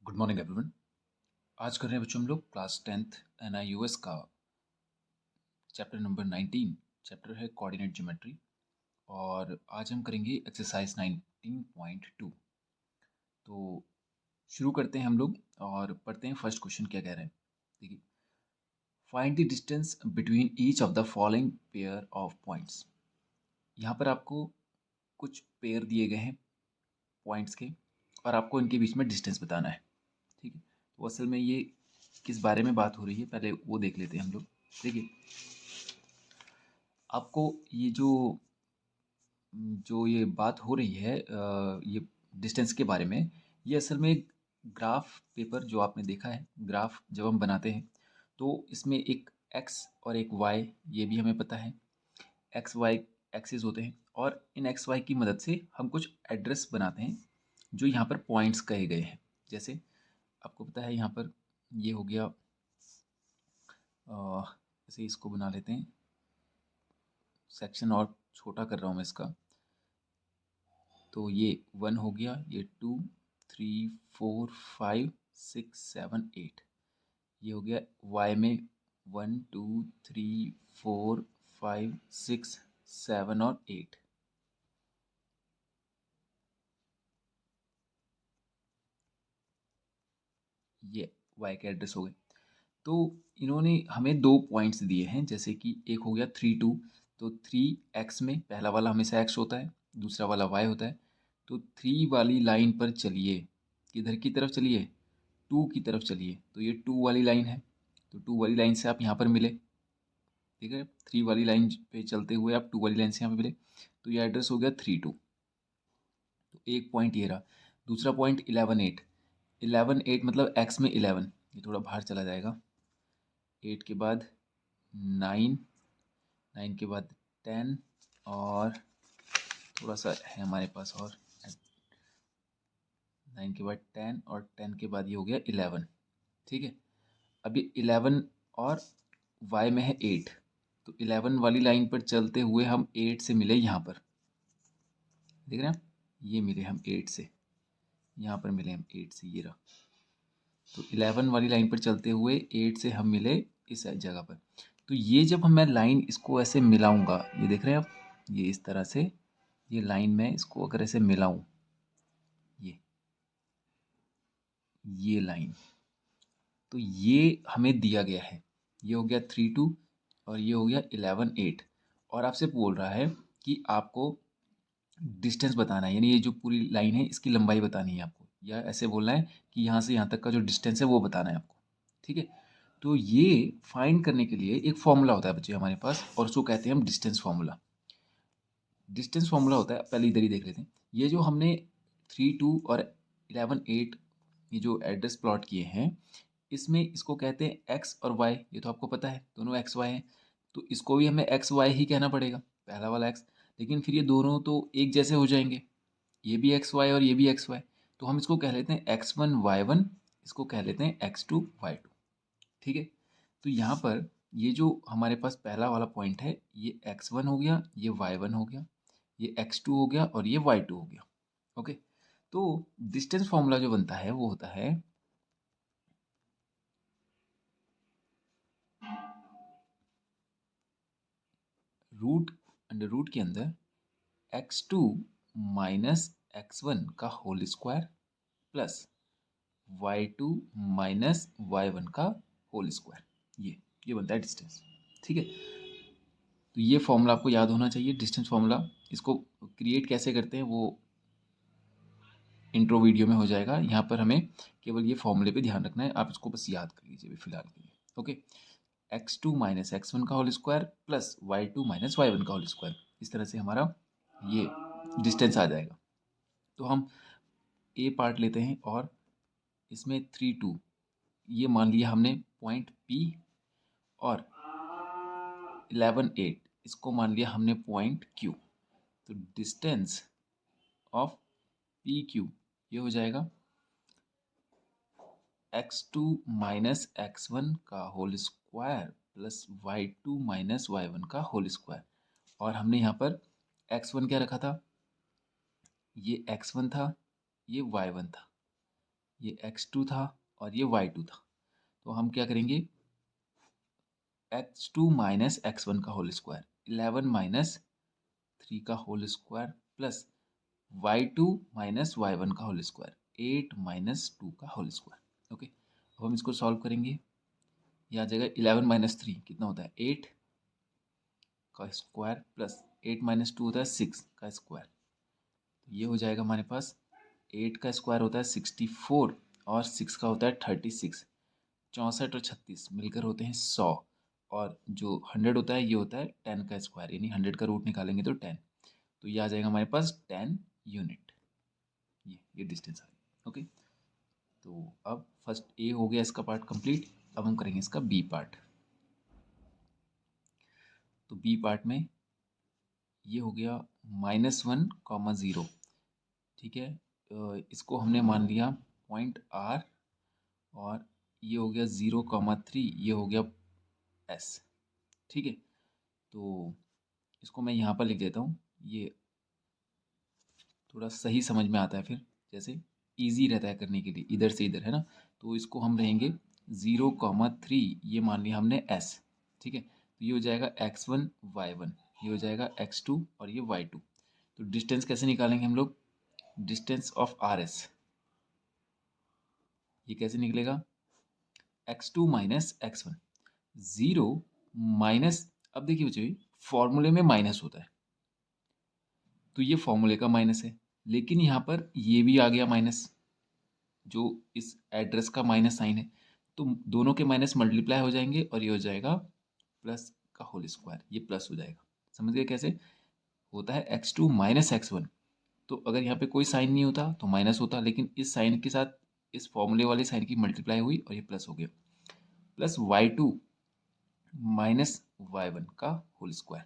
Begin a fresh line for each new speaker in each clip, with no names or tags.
Good morning everyone. आज कर रहे हैं बच्चों हम लोग क्लास 10th NIUS का चैप्टर नंबर 19। चैप्टर है कोऑर्डिनेट ज्योमेट्री और आज हम करेंगे एक्सरसाइज 19.2। तो शुरू करते हैं हम लोग और पढ़ते हैं फर्स्ट क्वेश्चन क्या कह रहे हैं। देखिए, find the distance between each of the following pair of points. यहाँ पर आपको कुछ पेयर दिए गए हैं पॉइंट्स के और आपको इनके बीच में डिस्टेंस बताना है। ठीक है, तो असल में ये किस बारे में बात हो रही है पहले वो देख लेते हैं हम लोग। देखिए, आपको ये जो जो ये बात हो रही है ये डिस्टेंस के बारे में, ये असल में ग्राफ पेपर जो आपने देखा है, ग्राफ जब हम बनाते हैं तो इसमें एक एक्स और एक वाई, ये भी हमें पता है। एक्स वाई एक्सिस होते हैं और इन एक्स वाई की मदद से हम कुछ एड्रेस बनाते हैं जो यहाँ पर पॉइंट्स कहे गए हैं। जैसे आपको पता है यहाँ पर ये हो गया, जैसे इसको बना लेते हैं, सेक्शन और छोटा कर रहा हूँ मैं इसका। तो ये 1 हो गया, ये 2 3 4 5 6 7 8, ये हो गया y में 1 2 3 4 5 6 7 और 8। ये y के एड्रेस हो गए। तो इन्होंने हमें दो पॉइंट्स दिए हैं, जैसे कि एक हो गया 3 2, तो 3x में पहला वाला हमेशा x होता है, दूसरा वाला y होता है। तो 3 वाली लाइन पर चलिए, किधर की तरफ चलिए, 2 की तरफ चलिए, तो ये 2 वाली लाइन है। तो 2 वाली लाइन से आप यहाँ पर मिले, ठीक है। 3 वाली लाइन पे चलते हुए आप 2 वाली लाइन से यहाँ पे मिले, तो ये एड्रेस हो गया 3 2। तो एक पॉइंट ये रहा। दूसरा पॉइंट 11 8, 11 8 मतलब x में 11, ये थोड़ा बाहर चला जाएगा। 8 के बाद 9, 9 के बाद 10 और थोड़ा सा है हमारे पास, और 9 के बाद 10 और 10 के बाद ये हो गया 11। ठीक है, अब ये 11 और y में है 8, तो 11 वाली लाइन पर चलते हुए हम 8 से मिले यहाँ पर, देख रहे हैं आप, ये मिले हम 8 से, यहाँ पर मिले हम 8 से, ये रहा। तो 11 वाली लाइन पर चलते हुए 8 से हम मिले इस जगह पर। तो ये जब हम मैं लाइन इसको ऐसे मिलाऊंगा, ये देख रहे हैं आप, ये इस तरह से ये लाइन में इसको अगर ऐसे मिलाऊं, ये लाइन, तो ये हमें दिया गया है, ये हो गया 3 2 और ये हो गया 11 8। और आपसे बोल रहा है कि आपको डिस्टेंस बताना है, यानी ये जो पूरी लाइन है इसकी लंबाई बतानी है आपको, या ऐसे बोलना है कि यहाँ से यहाँ तक का जो डिस्टेंस है वो बताना है आपको। ठीक है, तो ये फाइंड करने के लिए एक फॉर्मूला होता है बच्चे हमारे पास, और उसको कहते हैं हम डिस्टेंस फॉर्मूला। डिस्टेंस फॉर्मूला होता है, पहले इधर ही देख लेते हैं। ये जो हमने 3 2 और 11 8 ये जो एड्रेस प्लॉट किए हैं, इसमें इसको कहते हैं एक्स और वाई, ये तो आपको पता है दोनों एक्स वाई हैं। तो इसको भी हमें एक्स वाई ही कहना पड़ेगा, पहला वाला एक्स। लेकिन फिर ये दोनों तो एक जैसे हो जाएंगे, ये भी एक्स वाई और ये भी एक्स वाई, तो हम इसको कह लेते हैं x1 y1, इसको कह लेते हैं x2 y2। ठीक है, तो यहाँ पर ये जो हमारे पास पहला वाला पॉइंट है, ये x1 हो गया, ये y1 हो गया, ये x2 हो गया और ये y2 हो गया। ओके, तो डिस्टेंस फॉर्मूला जो बनता है वो होता है रूट, अंडर रूट के अंदर x2 माइनस x1 का whole square plus y2 minus y1 का होल स्क्वायर, ये बनता है डिस्टेंस। ठीक है, तो ये फॉर्मूला आपको याद होना चाहिए, डिस्टेंस फॉर्मूला। इसको क्रिएट कैसे करते हैं वो इंट्रो वीडियो में हो जाएगा, यहाँ पर हमें केवल ये फॉर्मूले पे ध्यान रखना है, आप इसको बस याद कर लीजिए अभी फिलहाल के लिए। ओके, x2 माइनस x1 का whole square plus y2 minus y1 का होल स्क्वायर, इस तरह से हमारा ये डिस्टेंस आ जाएगा। तो हम ए पार्ट लेते हैं और इसमें 3 2, ये मान लिया हमने पॉइंट P, और 11 8 इसको मान लिया हमने पॉइंट Q। तो डिस्टेंस ऑफ PQ ये हो जाएगा x2 माइनस x1 का whole square plus y2 minus y1 का होल स्क्वायर। और हमने यहाँ पर x1 क्या रखा था, ये x1 था, ये y1 था। ये x2 था और ये y2 था। तो हम क्या करेंगे, x2 माइनस x1 का होल स्क्वायर, 11 माइनस 3 का whole square plus y2 minus y1 का होल स्क्वायर, 8 माइनस 2 का होल स्क्वायर। ओके, अब हम इसको सॉल्व करेंगे। यह आ जाएगा 11 माइनस 3 कितना होता है 8 का स्क्वायर प्लस 8 माइनस 2 होता है 6 का स्क्वायर। तो ये हो जाएगा हमारे पास 8 का स्क्वायर होता है 64 और 6 का होता है 36। 64 और 36 मिलकर होते हैं 100 और जो 100 होता है ये होता है 10 का स्क्वायर, यानी 100 का रूट निकालेंगे तो 10। तो ये आ जाएगा हमारे पास 10 यूनिट। ये डिस्टेंस आ गया। ओके, तो अब फर्स्ट ए हो गया इसका पार्ट कंप्लीट। अब हम करेंगे इसका बी पार्ट। तो बी पार्ट में ये हो गया -1, 0। ठीक है, इसको हमने मान लिया पॉइंट आर और ये हो गया 0, 3, ये हो गया एस। ठीक है, तो इसको मैं यहाँ पर लिख देता हूँ, ये थोड़ा सही समझ में आता है फिर, जैसे इजी रहता है करने के लिए, इधर से इधर है ना। तो इसको हम रहेंगे 0, 3, ये मान लिया हमने एस। ठीक है, तो ये हो जाएगा x1 y1, ये हो जाएगा x2 और ये y2। तो डिस्टेंस कैसे निकालेंगे हम लोग, डिस्टेंस ऑफ आर एस, ये कैसे निकलेगा x2 माइनस x1, 0 माइनस, अब देखिए बच्चों फॉर्मूले में माइनस होता है तो ये फॉर्मूले का माइनस है, लेकिन यहाँ पर ये भी आ गया माइनस, जो इस एड्रेस का माइनस साइन है। तो दोनों के माइनस मल्टीप्लाई हो जाएंगे और ये हो जाएगा प्लस का होल स्क्वायर, ये प्लस हो जाएगा। समझ गए कैसे होता है x2 माइनस x1। तो अगर यहाँ पे कोई साइन नहीं होता तो माइनस होता, लेकिन इस साइन के साथ इस फॉर्मूले वाले साइन की मल्टीप्लाई हुई और ये प्लस हो गया, प्लस y2 माइनस y1 का होल स्क्वायर।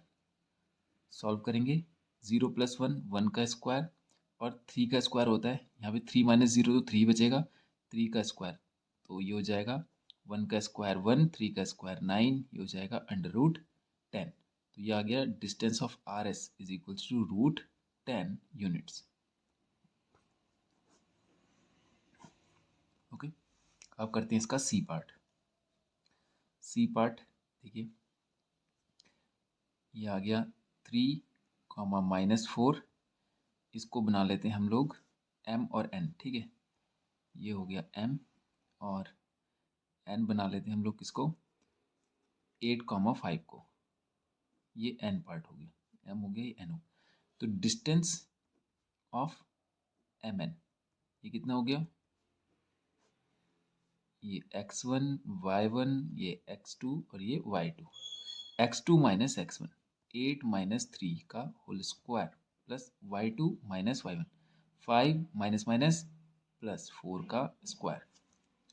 सॉल्व करेंगे, 0 + 1, 1 का स्क्वायर और 3 का स्क्वायर होता है, यहाँ पे 3 माइनस 0 तो 3 बचेगा, 3 का स्क्वायर तो ये हो जाएगा 1 का स्क्वायर 1, 3 का स्क्वायर 9, ये हो जाएगा √10। तो ये आ गया distance of R S is equals to √10 units. Okay, अब करते हैं इसका सी पार्ट। सी पार्ट देखिए, ये आ गया 3, -4, इसको बना लेते हैं हम लोग m और n। ठीक है, ये हो गया m और n बना लेते हैं हम लोग किसको 8, 5 को, ये n पार्ट हो गया, m हो गया ये n हो। तो डिस्टेंस ऑफ mn ये कितना हो गया, ये x1 y1, ये x2 और ये y2। x2 minus x1, 8 minus 3 का whole square plus y2 minus y1, 5 minus minus plus 4 का स्क्वायर।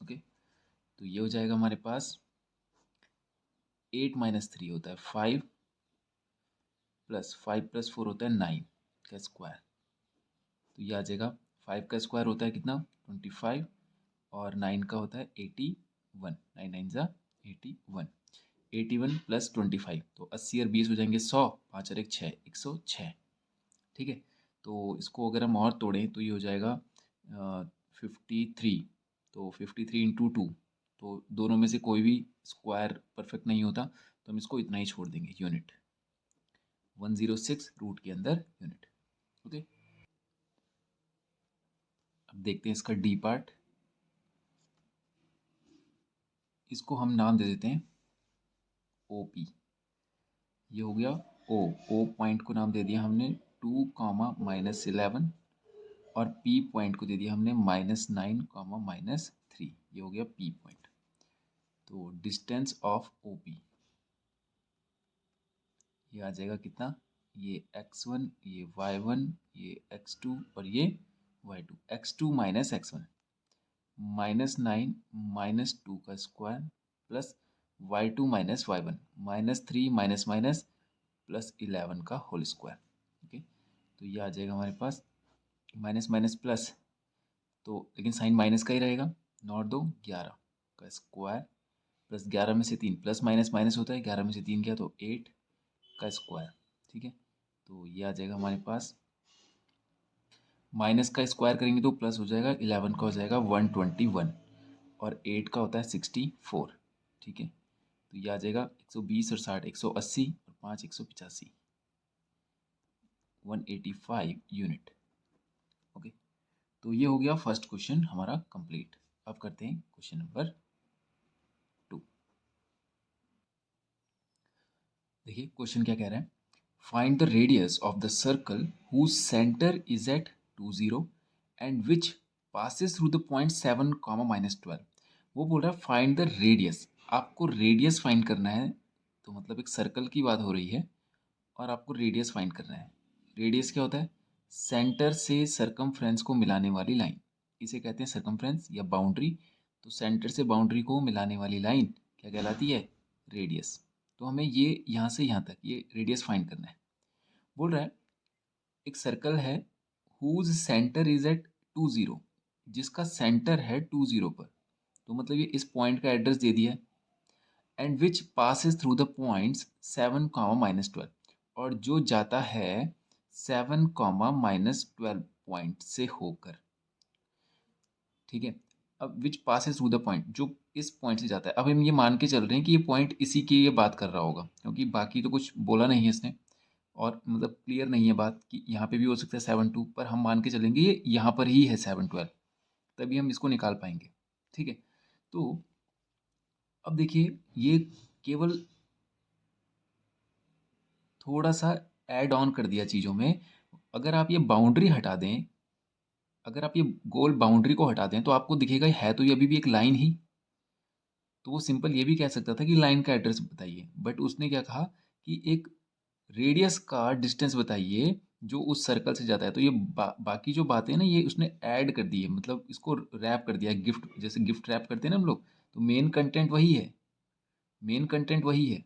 ओके, तो ये हो जाएगा हमारे पास 8 माइनस 3 होता है 5 प्लस 5 + 4 होता है 9 का स्क्वायर। तो ये आ जाएगा 5 का स्क्वायर होता है कितना 25 और 9 का होता है 81, 9 9 ज़ा 81, 81 + 25 तो 80 और 20 हो जाएंगे 100, 5 और 1 6, 106। ठीक है, तो इसको अगर हम और तोड़ें तो ये हो जाएगा 53। तो 53 × 2, तो दोनों में से कोई भी स्क्वायर परफेक्ट नहीं होता, तो हम इसको इतना ही छोड़ देंगे यूनिट, 106 रूट के अंदर यूनिट। ओके, अब देखते हैं इसका डी पार्ट। इसको हम नाम दे देते हैं OP। ये हो गया O पॉइंट को नाम दे दिया हमने 2, -11 और P पॉइंट को दे दिया हमने -9, -3, ये हो गया P पॉइंट। तो डिस्टेंस ऑफ OP ये आ जाएगा कितना, ये x1, ये y1, ये x2 और ये y2। x2 माइनस x1, -9 -2 का square plus y2 minus y1, -3 minus minus plus 11 का होल स्क्वायर। ओके, तो ये आ जाएगा हमारे पास माइनस माइनस प्लस, तो लेकिन साइन माइनस का ही रहेगा, 9 2 11 का स्क्वायर प्लस 11 में से 3, प्लस माइनस माइनस होता है, 11 में से 3 गया तो 8 का स्क्वायर। ठीक है, तो ये आ जाएगा हमारे पास माइनस का स्क्वायर करेंगे तो प्लस हो जाएगा, 11 का हो जाएगा 121 और 8 का होता है 64। ठीक है, तो ये आ जाएगा 120 और 60 180 और 5 185, 185 यूनिट। ओके, तो ये हो गया फर्स्ट क्वेश्चन हमारा कंप्लीट। अब करते हैं क्वेश्चन नंबर 2। देखिए क्वेश्चन क्या कह रहा है, find the radius of the circle whose centre is at 20 and which passes through the point 7 comma -12। वो बोल रहा है फाइंड द रेडियस, आपको रेडियस फाइंड करना है। तो मतलब एक सर्कल की बात हो रही है और आपको रेडियस फाइंड करना है। रेडियस क्या होता है, सेंटर से सरकमफ्रेंस को मिलाने वाली लाइन, इसे कहते हैं सरकमफ्रेंस या बाउंड्री। तो सेंटर से बाउंड्री को मिलाने वाली लाइन क्या कहलाती है, रेडियस। तो हमें ये यहाँ से यहाँ तक ये रेडियस फाइंड करना है। बोल रहा है एक सर्कल है हुज सेंटर इज एट 20, जिसका सेंटर है 20 पर। तो मतलब ये इस पॉइंट का एड्रेस दे दिया है। And which passes through the points 7 comma -12, और जो जाता है 7 कॉमा -12 पॉइंट से होकर। ठीक है, अब विच पासिस थ्रू द पॉइंट, जो इस पॉइंट से जाता है। अब हम ये मान के चल रहे हैं कि ये पॉइंट इसी की ये बात कर रहा होगा, क्योंकि बाकी तो कुछ बोला नहीं है इसने और मतलब क्लियर नहीं है बात कि यहाँ पे भी हो सकता है 7 2, पर हम मान के चलेंगे ये यहाँ पर ही है 7 12, तभी हम इसको निकाल पाएंगे। ठीक है, तो अब देखिए ये केवल थोड़ा सा ऐड ऑन कर दिया चीज़ों में। अगर आप ये बाउंड्री हटा दें, अगर आप ये गोल बाउंड्री को हटा दें तो आपको दिखेगा है तो ये अभी भी एक लाइन ही। तो वो सिंपल ये भी कह सकता था कि लाइन का एड्रेस बताइए, बट उसने क्या कहा कि एक रेडियस का डिस्टेंस बताइए जो उस सर्कल से जाता है। तो ये बाकी जो बातें हैं ना ये उसने ऐड कर दी है, मतलब इसको रैप कर दिया, गिफ्ट जैसे गिफ्ट रैप करते हैं ना हम लोग। तो मेन कंटेंट वही है, मेन कंटेंट वही है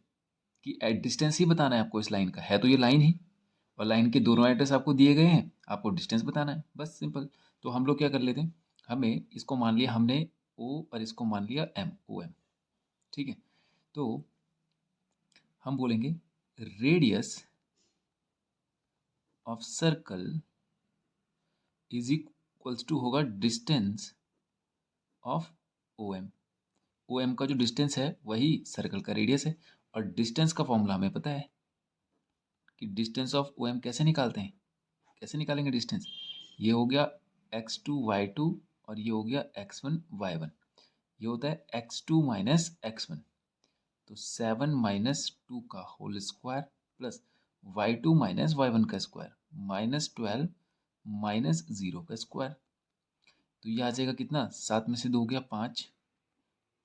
कि डिस्टेंस ही बताना है आपको इस लाइन का, है तो ये लाइन ही, और लाइन के दोनों एड्रेस आपको दिए गए हैं, आपको डिस्टेंस बताना है, बस सिंपल। तो हम लोग क्या कर लेते हैं, हमें इसको मान लिया हमने ओ और इसको मान लिया एम, ओ एम। ठीक है, तो हम बोलेंगे radius of circle is equals to होगा distance of O M. O M का जो डिस्टेंस है वही सर्कल का रेडियस है, और डिस्टेंस का फॉर्मूला हमें पता है कि डिस्टेंस ऑफ ओ एम कैसे निकालते हैं। कैसे निकालेंगे डिस्टेंस, ये हो गया x2 y2 और ये हो गया x1 y1। ये होता है x2 माइनस x1, तो 7 -2 का whole square plus y2 minus y1 का स्क्वायर -12 -0 का स्क्वायर। तो ये आ जाएगा कितना, 7 में से 2 गया 5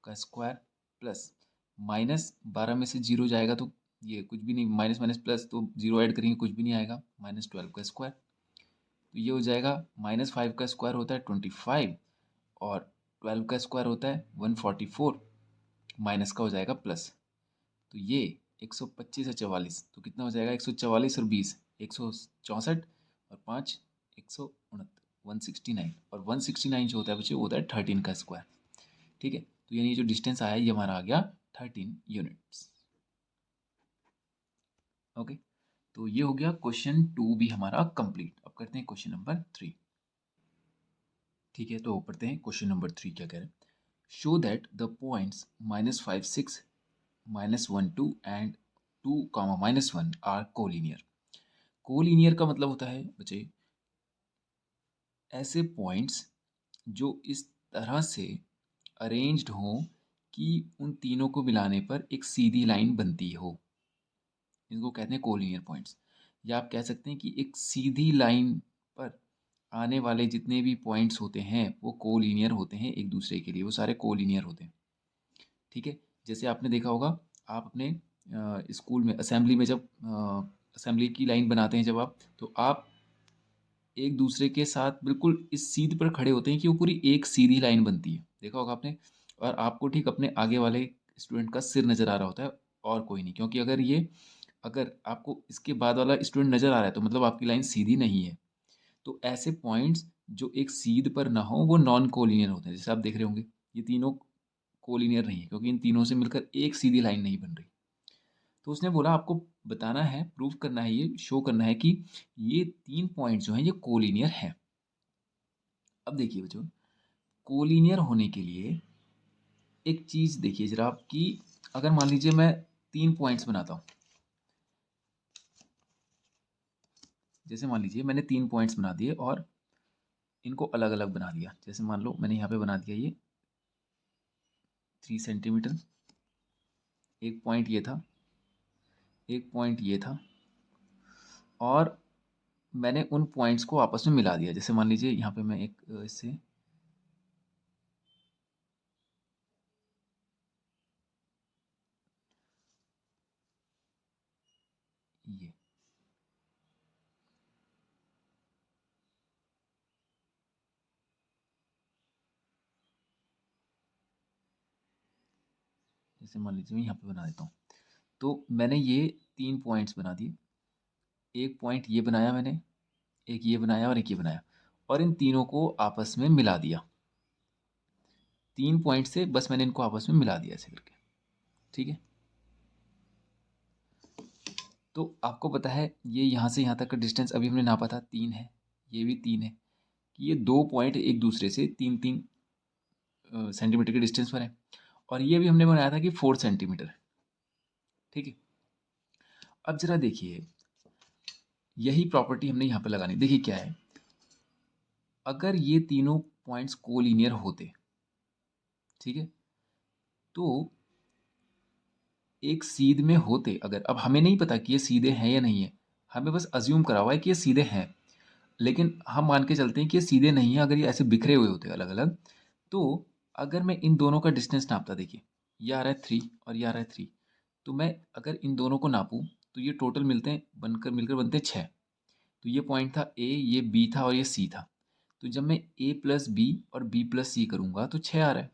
का स्क्वायर प्लस -12 में से 0 जाएगा तो ये कुछ भी नहीं, माइनस माइनस प्लस तो 0 ऐड करेंगे कुछ भी नहीं आएगा, -12 का स्क्वायर। तो ये हो जाएगा -5 का स्क्वायर होता है 25 और 12 का स्क्वायर होता है 144, माइनस का हो जाएगा प्लस। तो ये 125 और 44 तो कितना हो जाएगा, 144 और 20 164 और 5 169, 169, और 169 जो होता है बच्चे वो होता है 13 का स्क्वायर। ठीक है, तो यानी जो डिस्टेंस आया ये हमारा आ गया 13 यूनिट्स। ओके, तो ये हो गया क्वेश्चन 2 भी हमारा कंप्लीट। अब करते हैं क्वेश्चन नंबर 3। ठीक है, तो पढ़ते हैं क्वेश्चन नंबर 3 क्या कह रहे हैं, show that the points -5 6 -1 2 and 2 -1 are collinear. Collinear का मतलब होता है बच्चे ऐसे पॉइंट्स जो इस तरह से अरेंज्ड हों कि उन तीनों को मिलाने पर एक सीधी लाइन बनती हो, इनको कहते हैं कोलिनियर पॉइंट्स। या आप कह सकते हैं कि एक सीधी लाइन पर आने वाले जितने भी पॉइंट्स होते हैं वो कोलिनियर होते हैं एक दूसरे के लिए, वो सारे कोलिनियर होते हैं। ठीक है, जैसे आपने देखा होगा आप अपने स्कूल में असेंबली में जब असेंबली की लाइन बनाते हैं जब आप, तो आप एक दूसरे के साथ बिल्कुल इस सीध पर खड़े होते हैं कि वो पूरी एक सीधी लाइन बनती है, देखा होगा आपने। और आपको ठीक अपने आगे वाले स्टूडेंट का सिर नज़र आ रहा होता है और कोई नहीं, क्योंकि अगर आपको इसके बाद वाला स्टूडेंट नज़र आ रहा है तो मतलब आपकी लाइन सीधी नहीं है। तो ऐसे पॉइंट्स जो एक सीध पर ना हो वो नॉन कोलिनियर होते हैं। जैसे आप देख रहे होंगे ये तीनों कोलिनियर नहीं है क्योंकि इन तीनों से मिलकर एक सीधी लाइन नहीं बन रही। तो उसने बोला आपको बताना है, प्रूव करना है, ये शो करना है कि ये 3 पॉइंट जो हैं ये कोलिनियर हैं। अब देखिए बच्चों, कोलिनियर होने के लिए एक चीज़ देखिए जरा आप कि अगर मान लीजिए मैं 3 पॉइंट्स बनाता हूँ, जैसे मान लीजिए मैंने 3 पॉइंट्स बना दिए और इनको अलग-अलग बना दिया। जैसे मान लो मैंने यहाँ पे बना दिया ये 3 सेंटीमीटर, एक पॉइंट ये था, एक पॉइंट ये था और मैंने उन पॉइंट्स को आपस में मिला दिया। जैसे मान लीजिए यहाँ पे मैं एक इससे ये जैसे मान लीजिए मैं यहाँ पे बना देता हूँ। तो मैंने ये 3 पॉइंट्स बना दिए। एक पॉइंट ये बनाया मैंने, एक ये बनाया और एक ये बनाया और इन तीनों को आपस में मिला दिया। 3 पॉइंट से बस मैंने इनको आपस में मिला दिया ऐसे करके, ठीक है। तो आपको पता है ये यहाँ से यहाँ तक का डिस्टेंस अभी हमने नापा था 3 है, ये भी 3 है, कि ये 2 पॉइंट एक दूसरे से 3-3 सेंटीमीटर के डिस्टेंस पर है और ये भी हमने बनाया था कि 4 सेंटीमीटर, ठीक है। अब जरा देखिए, यही प्रॉपर्टी हमने यहाँ पे लगानी। देखिए क्या है, अगर ये तीनों पॉइंट्स कोलिनियर होते, ठीक है, तो एक सीध में होते, अगर अब हमें नहीं पता कि ये सीधे हैं या नहीं है, हमें बस अज्यूम करा हुआ है कि ये सीधे हैं, लेकिन हम मान के चलते हैं कि ये सीधे नहीं है। अगर ये ऐसे बिखरे हुए होते अलग अलग, तो अगर मैं इन दोनों का डिस्टेंस नापता, देखिए ये आ रहा है 3 और ये आ रहा है 3, तो मैं अगर इन दोनों को नापूं तो ये टोटल मिलते हैं, बनकर मिलकर बनते हैं 6। तो ये पॉइंट था ए, ये बी था और ये सी था। तो जब मैं ए प्लस बी और बी प्लस सी करूंगा तो 6 आ रहा है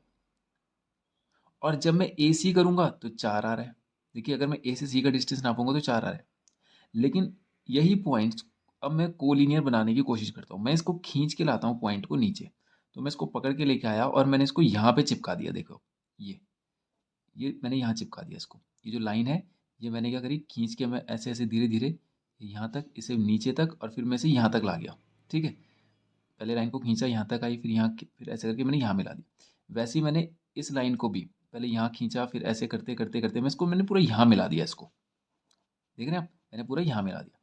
और जब मैं ए सी करूंगा तो 4 आ रहा है। देखिए अगर मैं ए से सी का डिस्टेंस नापूंगा तो 4 आ रहा है, लेकिन यही पॉइंट्स अब मैं कोलिनियर बनाने की कोशिश करता हूँ। मैं इसको खींच के लाता हूँ पॉइंट को नीचे, तो मैं इसको पकड़ के लेके आया और मैंने इसको यहाँ पे चिपका दिया। देखो ये मैंने यहाँ चिपका दिया इसको। ये जो लाइन है ये मैंने क्या करी, खींच के मैं ऐसे ऐसे धीरे धीरे यहाँ तक, इसे नीचे तक और फिर मैं इसे यहाँ तक ला गया, ठीक है। पहले लाइन को खींचा, यहाँ तक आई, फिर फिर ऐसे करके मैंने यहाँ मिला दिया। वैसे ही मैंने इस लाइन को भी पहले यहाँ खींचा, फिर ऐसे करते करते करते मैंने पूरा यहाँ मिला दिया इसको। देख रहे हैं आप, मैंने पूरा यहाँ मिला दिया।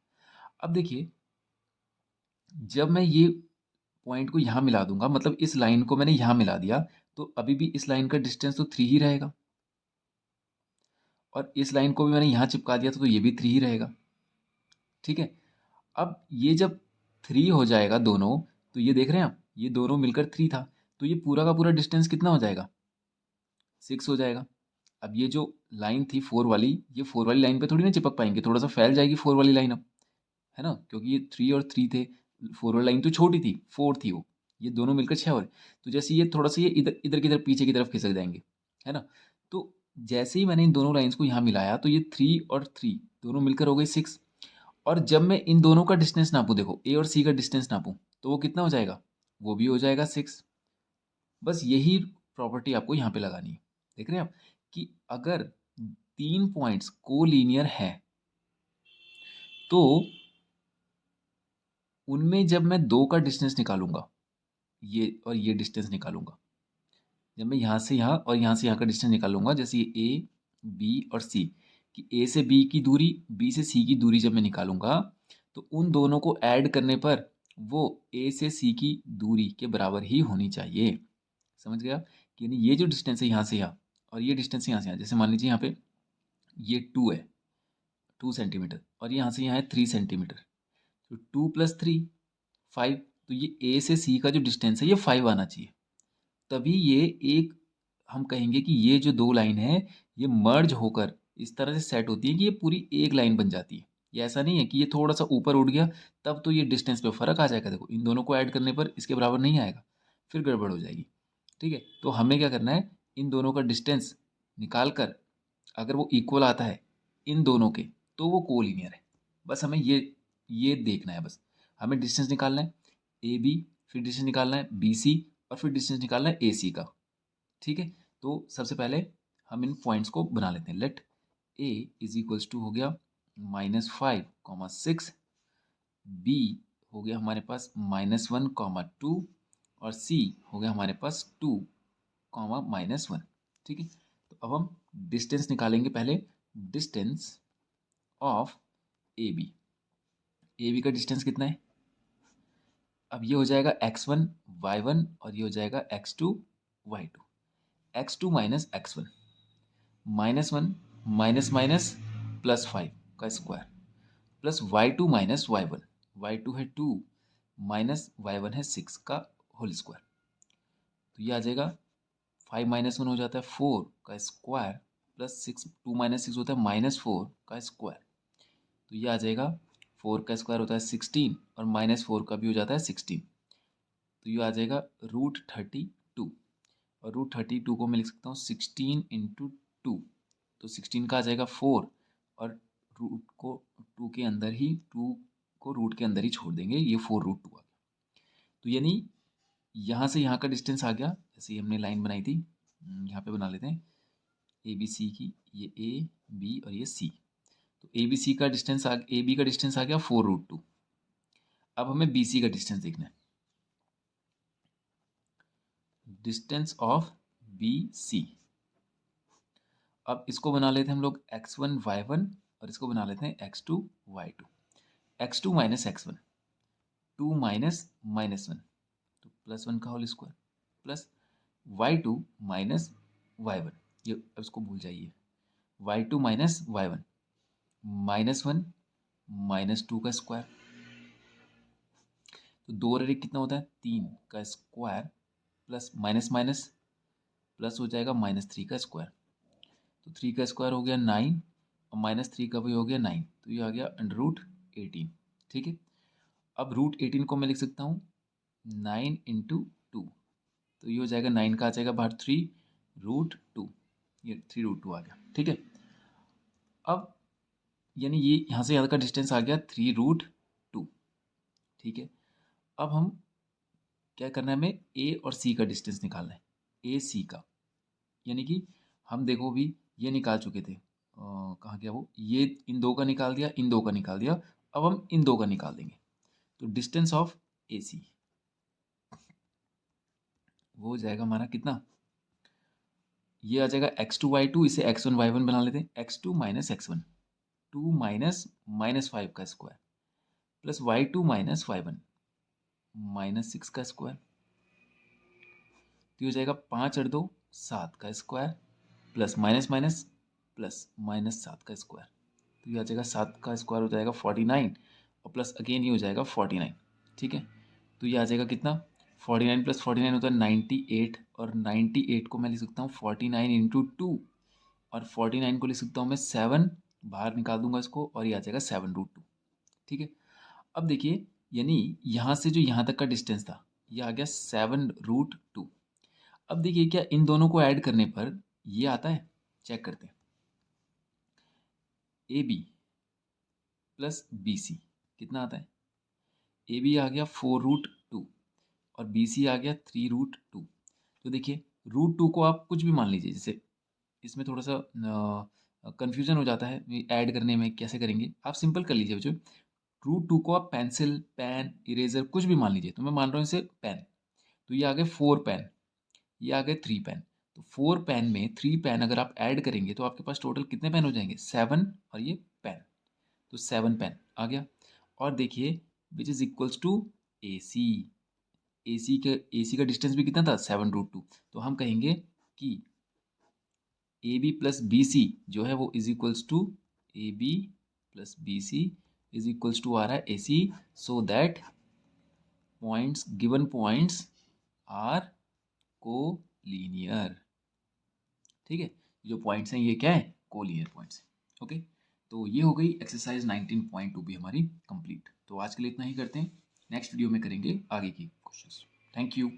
अब देखिए, जब मैं ये पॉइंट को यहाँ मिला दूंगा, मतलब इस लाइन को मैंने यहाँ मिला दिया, तो अभी भी इस लाइन का डिस्टेंस तो 3 ही रहेगा और इस लाइन को भी मैंने यहाँ चिपका दिया तो ये भी 3 ही रहेगा, ठीक है। अब ये जब 3 हो जाएगा दोनों, तो ये देख रहे हैं आप, ये दोनों मिलकर 3 था, तो ये पूरा का पूरा डिस्टेंस कितना हो जाएगा, 6 हो जाएगा। अब ये जो लाइन थी 4 वाली, ये 4 वाली लाइन पे थोड़ी ना चिपक पाएंगे, थोड़ा सा फैल जाएगी 4 वाली लाइन अब, है ना, क्योंकि ये 3 और 3 थे। 4 वाली लाइन तो छोटी थी, 4 थी वो, ये दोनों मिलकर 6 हो रहे। तो जैसे ये थोड़ा सा ये इधर इधर की तरफ पीछे की तरफ खिसक जाएंगे, है ना। तो जैसे ही मैंने इन दोनों लाइंस को यहाँ मिलाया तो ये 3 और 3 दोनों मिलकर हो गए 6। और जब मैं इन दोनों का डिस्टेंस नापूं, देखो ए और सी का डिस्टेंस नापूं, तो वो कितना हो जाएगा, वो भी हो जाएगा 6। बस यही प्रॉपर्टी आपको यहाँ पे लगानी है। देख रहे हैं आप कि अगर 3 पॉइंट्स कोलिनियर हैं तो उनमें जब मैं 2 का डिस्टेंस निकालूंगा, ये और ये डिस्टेंस निकालूंगा, जब मैं यहाँ से यहाँ और यहाँ से यहाँ का डिस्टेंस निकालूंगा, जैसे ये ए, बी और सी, कि ए से बी की दूरी, बी से सी की दूरी जब मैं निकालूंगा, तो उन दोनों को ऐड करने पर वो ए से सी की दूरी के बराबर ही होनी चाहिए। समझ गया, कि यानी ये जो डिस्टेंस है यहाँ से यहाँ और ये डिस्टेंस यहाँ से यहाँ, जैसे मान लीजिए यहाँ पे ये 2 है, 2 सेंटीमीटर, और यहाँ से यहाँ है 3 सेंटीमीटर, तो 2 + 3 5। तो ये ए से सी का जो डिस्टेंस है ये 5 आना चाहिए, तभी ये एक, हम कहेंगे कि ये जो 2 लाइन है ये मर्ज होकर इस तरह से सेट होती है कि ये पूरी एक लाइन बन जाती है। ये ऐसा नहीं है कि ये थोड़ा सा ऊपर उठ गया तब तो ये डिस्टेंस पे फर्क आ जाएगा। देखो इन दोनों को ऐड करने पर इसके बराबर नहीं आएगा, फिर गड़बड़ हो जाएगी, ठीक है। तो हमें क्या करना है, इन दोनों का डिस्टेंस निकाल कर अगर वो इक्वल आता है इन दोनों के, तो वो कोलिनियर है। बस हमें ये देखना है, बस हमें डिस्टेंस निकालना है ए बी, फिर डिस्टेंस निकालना है बी सी, और फिर डिस्टेंस निकालना है ए सी का, ठीक है। तो सबसे पहले हम इन पॉइंट्स को बना लेते हैं। Let A is equals to हो गया -5, 6, बी हो गया हमारे पास -1, 2, और सी हो गया हमारे पास 2, -1। ठीक है, तो अब हम डिस्टेंस निकालेंगे पहले। डिस्टेंस ऑफ ए बी का डिस्टेंस कितना है? अब ये हो जाएगा x1 y1 और ये हो जाएगा x2 y2। x2 minus x1, -1 minus minus +5 का square, plus y2 minus y1, y2 है 2 माइनस y1 है 6 का होल स्क्वायर। तो ये आ जाएगा 5 -1 हो जाता है 4 का स्क्वायर, प्लस 6, 2 माइनस 6 होता है -4 का स्क्वायर। तो ये आ जाएगा 4 का स्क्वायर होता है 16 और -4 का भी हो जाता है 16। तो ये आ जाएगा √32 और √32 को मैं लिख सकता हूँ 16 × 2। तो 16 का आ जाएगा 4 और रूट को 2 के अंदर ही 2 को रूट के अंदर ही छोड़ देंगे, ये 4√2 आ गया। तो यानी यहाँ से यहाँ का डिस्टेंस आ गया, जैसे हमने लाइन बनाई थी, यहाँ पे बना लेते हैं ए बी सी की, ये ए बी और ये सी। तो ए बी सी का डिस्टेंस ए बी का डिस्टेंस आ गया 4√2। अब हमें बी सी का डिस्टेंस देखना है। डिस्टेंस ऑफ बी सी, अब इसको बना लेते हैं हम लोग x1 y1 और इसको बना लेते हैं x2 y2। x2 minus x1, 2 minus -1 तो +1 का whole square, plus y2 minus y1, ये अब इसको भूल जाइए, y2 माइनस y1, -1 -2 का स्क्वायर। तो 2 और 1 कितना होता है? 3 का square, plus minus minus plus हो जाएगा -3 का स्क्वायर। तो 3 का स्क्वायर हो गया 9 और -3 का भी हो गया 9, तो ये आ गया √18। ठीक है, अब √18 को मैं लिख सकता हूँ 9 × 2, तो ये हो जाएगा 9 का आ जाएगा बाहर 3√2, ये 3√2 आ गया। ठीक है, अब यानी ये यहाँ से यहाँ का डिस्टेंस आ गया 3√2। ठीक है, अब हम क्या करना है, हमें ए और सी का डिस्टेंस निकालना है, ए सी का। यानी कि हम देखो भी ये निकाल चुके थे, कहाँ गया वो, ये इन दो का निकाल दिया, इन दो का निकाल दिया, अब हम इन दो का निकाल देंगे। तो डिस्टेंस ऑफ ए सी वो हो जाएगा हमारा कितना, ये आ जाएगा x2 y2, इसे x1 y1 बना लेते हैं, x2 माइनस x1, 2 माइनस -5 का square, plus y2 minus y1, -6 का स्क्वायर। तो ये हो जाएगा 5 और 2 7 का square, plus minus minus plus -7 का स्क्वायर। तो ये आ जाएगा 7 का स्क्वायर हो जाएगा 49 और प्लस अगेन ये हो जाएगा 49। ठीक है, तो ये आ जाएगा कितना, 49 + 49 होता है 98 और 98 को मैं लिख सकता हूँ 49 × 2 और 49 को लिख सकता हूँ मैं 7, बाहर निकाल दूंगा इसको और ये आ जाएगा 7√2। ठीक है, अब देखिए यानी यहाँ से जो यहाँ तक का डिस्टेंस था ये आ गया 7√2। अब देखिए क्या इन दोनों को ऐड करने पर ये आता है, चेक करते हैं। A B plus B C कितना आता है, ए बी आ गया 4√2 और बी सी आ गया 3√2। तो देखिए √2 को आप कुछ भी मान लीजिए, जैसे इसमें थोड़ा सा कन्फ्यूजन हो जाता है ऐड करने में, कैसे करेंगे आप सिंपल कर लीजिए बच्चों। √2 को आप पेंसिल, पेन, इरेजर कुछ भी मान लीजिए, तो मैं मान रहा हूँ इसे पेन। तो ये आ गए 4 पेन, ये आ गए 3 पेन। तो 4 पेन में 3 पेन अगर आप ऐड करेंगे तो आपके पास टोटल कितने पेन हो जाएंगे, 7 और ये पेन, तो 7 पेन आ गया। और देखिए विच इज इक्वल्स टू ए सी, ए सी का डिस्टेंस भी कितना था 7√2। तो हम कहेंगे कि A B plus B C जो है वो is equals to A B plus B C is equals to आ रहा है A C, so that points given points are collinear. ठीक है, जो पॉइंट्स हैं ये क्या है, कोलिनियर पॉइंट्स। ओके, तो ये हो गई एक्सरसाइज 19.2 भी हमारी कंप्लीट। तो आज के लिए इतना ही करते हैं, नेक्स्ट वीडियो में करेंगे आगे की क्वेश्चंस। Thank you.